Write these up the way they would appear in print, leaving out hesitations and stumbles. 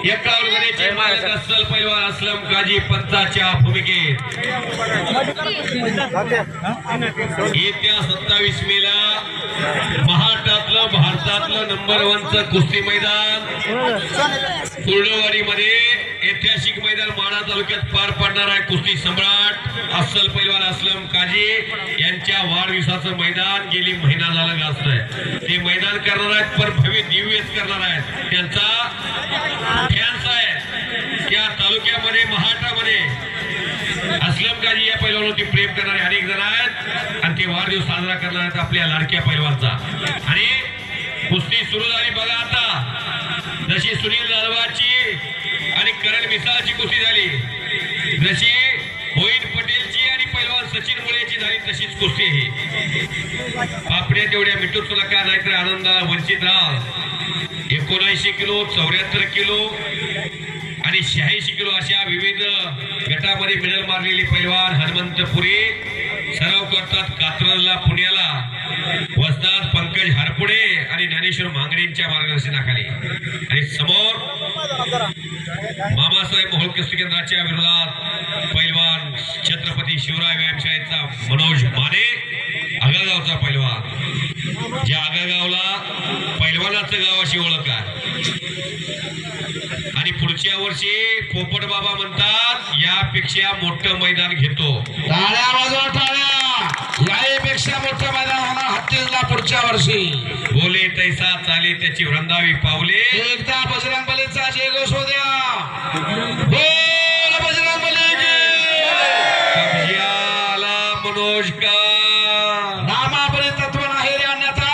एकावन्नचे मालक अस्सल पैलवान असलम काजी पंचाच्या भूमिकेत येत्या 27 मेला भारतातलं नंबर 1 चं कुस्ती मैदान कुर्डवाडी मध्ये ऐतिहासिक मैदान माढा तालुक्यात पार पडणार आहे। कुस्ती सम्राट अस्सल पैलवान असलम काजी यांच्या वाढदिवसाचं मैदान गेली महिना झाला गाजतंय। ते मैदान करणार आहेत पण भव्य दिव्यच करणार आहेत। त्यांचा फॅन्स आहे त्या तालुक्यामध्ये महाराष्ट्रामध्ये असलम काजी या पैलवानावरती प्रेम करणारे अनेक जण आहेत आणि ते वाढदिवस साजरा करणार आहेत आपल्या लाडक्या पैलवानचा। आणि कुस्ती सुरू झाली बघा आता, जशी सुनील जाधवाची आणि करण मिसाळची कुस्ती झाली, जशी मोहित पटेलची आणि पैलवान सचिन मुळेची झाली तशीच कुस्ती आहे। पापड्या तेवढ्या मिठूच नका नाहीतर आनंदाला वंचित राहा। 79 किलो 74 किलो आणि 86 किलो अशा विविध गटामध्ये मेडल मारलेले पैलवान हनुमंतपुरी सराव करतात कात्रजला पुण्याला। वस्ताद पंकज हरपुडे आणि ज्ञानेश्वर मांगडेंच्या मार्गदर्शनाखाली। आणि समोर मामासाहेब मोहोळ कुस्ती केंद्राच्या विरोधात पैलवान छत्रपती शिवराय व्यायामशाळेचा मनोज माने आगळगावचा पैलवान। ज्या आगळगावला पैलवानाचं गाव अशी ओळख आहे आणि पुढच्या वर्षी पोपट बाबा म्हणतात यापेक्षा मोठं मैदान घेतो। टाळ्या वाजवा टाळ्या, यापेक्षा मोठं मैदान होणार हत्तीसला पुढच्या वर्षी। बोले तैसा चाले त्याची वृंदावी पावले, एकदा बजरंग बलीचा जय घोष हो द्या। बोल बजरंग बली की कब्जाला मनोज का नामापरी तत्व नाही रे अन्यथा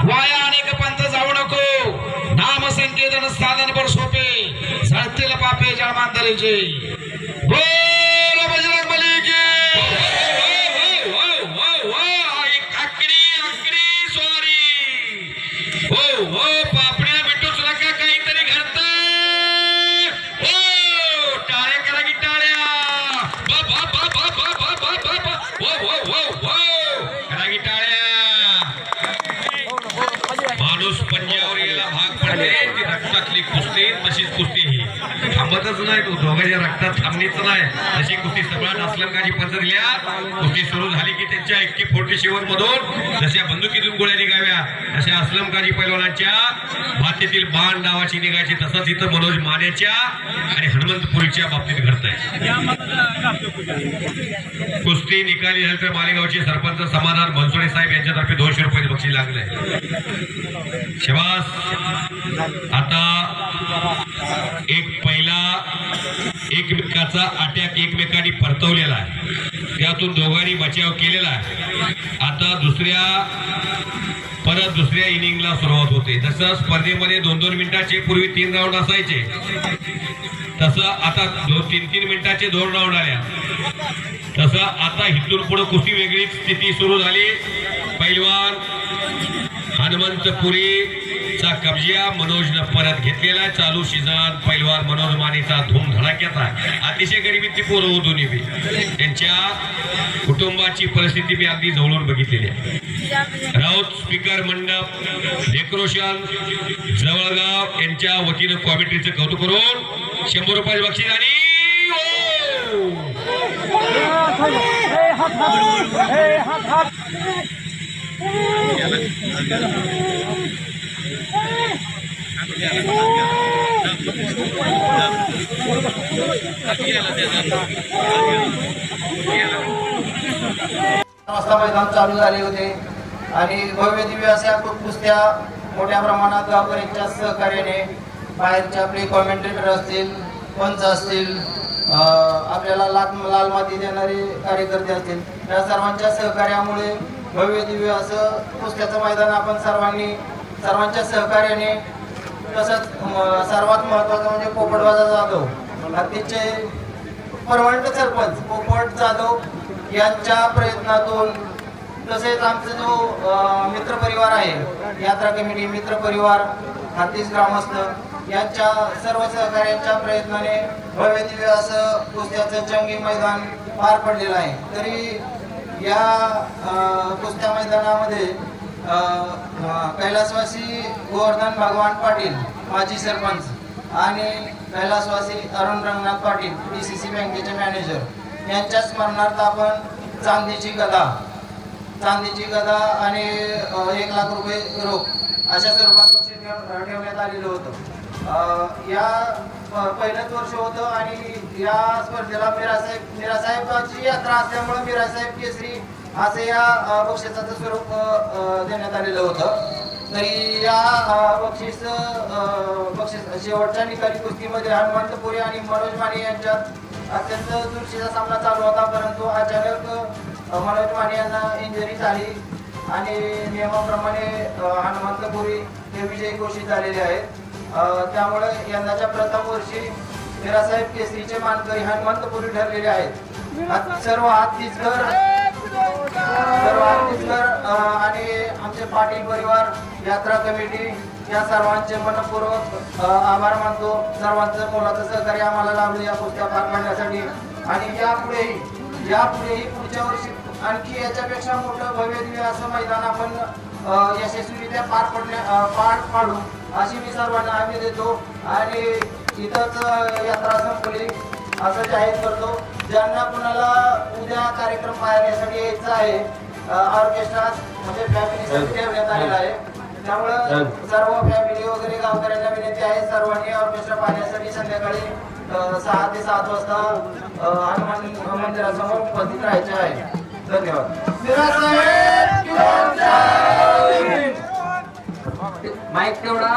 वाया अनेक पंथ जाऊ नको। नाम संकेतन साधन पर सोपे झळतील पापे जळमांतरीचे। बोल बजरंग बली की पापड्या मिठूच नका काहीतरी घडतंय। ओ टाळ्या करा की टाळ्या, करा की टाळ्या। माणूस पंजावर गेला भाग पडते ती रक्तातली कुस्ती तशीच कुस्ती ही थांबतच नाही, तो दोघांच्या रक्तात थांबणीच नाही। तशी कुस्ती सम्राट असलम काजी पंच दिल्या। कुस्ती सुरू झाली की त्यांच्या AK-47 मधून जशा बंदुकीतून गोळ्या निघाव्या तशा असलम काजी पैलवानाच्या मातेतील बाण डावाची निघायची, तसंच इथं मनोज मानेच्या आणि हनुमंतपुरीच्या बाबतीत घडतंय। कुस्ती निकाली झाली तर मालेगावचे सरपंच समाधान बनसोडे साहेब यांच्यातर्फे 200 रुपये बक्षीस लागले। शबास। आता एक पहिला एकमेकाचा अटॅक एकमेकांनी परतवलेला आहे, त्यातून दोघांनी बचाव केलेला आहे। आता परत दुसऱ्या इनिंगला सुरुवात होते। जसं स्पर्धेमध्ये 2-2 मिनिटाचे पूर्वी 3 राऊंड असायचे, तसं आता 2-3 मिनिटाचे 2 राऊंड आल्या। तसं आता इथून पुढे कुस्ती वेगळी स्थिती सुरू झाली। पैलवान हनुमंतपुरी चा कब्जा मनोजनं परत घेतलेला। चालू सीझन पैलवान मनोज मानेचा धूम धडाक्याचा। अतिशय गरिबीची पोरं हो दोन्ही बी, त्यांच्या कुटुंबाची परिस्थिती मी अगदी जवळून बघितलेली आहे। राऊत स्पीकर मंडप डेकोरेशन जवळगाव यांच्या वतीनं कॉमेंट्रीचं कौतुक करून 100 रुपये बक्षीस। आणि वाजता मैदान चालू झाले होते आणि भव्य दिव्य अशा कुस्त्या मोठ्या प्रमाणात गावकऱ्यांच्या सहकार्याने बाहेरचे आपले कॉमेंटेटर असतील, पंच असतील, आपल्याला लाल माती देणारे कार्यकर्ते असतील, या सर्वांच्या सहकार्यामुळे भव्य दिव्य असं कुस्त्याचं मैदान आपण सर्वांच्या सहकार्याने, तसंच सर्वात महत्त्वाचं म्हणजे पोपटबाजा जाधव हत्तीचे परमनंट सरपंच पोपट जाधव यांच्या प्रयत्नातून, तसेच आमचा जो मित्रपरिवार आहे यात्रा कमिटी मित्रपरिवार हत्तीस ग्रामस्थ यांच्या सर्व सहकार्यांच्या प्रयत्नाने भव्य दिव्य असं कुस्त्याचं जंगी मैदान पार पडलेलं आहे। तरी या कुस्त्या मैदानामध्ये कैलासवासी गोवर्धन भगवान पाटील माजी सरपंच आणि कैलासवासी अरुण रंगनाथ पाटील DCC बँकेचे मॅनेजर यांच्या स्मरणार्थ आपण चांदीची गदा आणि 1 लाख रुपये रोख अशा स्वरूपात बक्षीस ठेवण्यात आलेलं होतं. या पहिलंच वर्ष होतं आणि या स्पर्धेला मीरासाहेबांची यात्रा असल्यामुळे मीरासाहेब केसरी असे या बक्षिसाचं स्वरूप देण्यात आलेलं होतं. तरी या बक्षीस शेवटच्या निकाली कुस्तीमध्ये हनुमंतपुरी आणि मनोज माने यांच्यात अत्यंत चुरशीचा सामना चालू होता, परंतु अचानक मनोज माने यांना इंजरी झाली आणि नियमाप्रमाणे हनुमंतपुरी हे विजयी घोषित झालेले आहेत. त्यामुळे यंदाच्या प्रथम वर्षी मीरासाहेब केसरीचे मानकरी हनुमंतपुरी ठरलेले आहेत. सर्व हातीसकर आणि आमचे पाटील परिवार यात्रा कमिटी या सर्वांचे मनपूर्वक आभार मानतो. सर्वांचं मोलाचं सहकार्य आम्हाला लाभले या कुस्त्या पार पाडण्यासाठी आणि यापुढेही पुढच्या वर्षी आणखी याच्यापेक्षा मोठं भव्य असं मैदान आपण यशस्वीरित्या पार पाडू अशी मी सर्वांना हमी देतो आणि इथंच यात्रा संपली असं जाहीर करतो. ज्यांना कुणाला उद्या कार्यक्रम पाहण्यासाठी यायचं आहे ऑर्केस्ट्रा म्हणजे फॅमिलीसाठी ठेवण्यात आलेला आहे, त्यामुळं सर्व फॅमिली वगैरे गावकऱ्यांना विनंती आहे सर्वांनी ऑर्केस्ट्रा पाहण्यासाठी संध्याकाळी 6 ते 7 वाजता हनुमान मंदिरासमोर उपस्थित राहायचे आहे. धन्यवाद. माईक तेवढा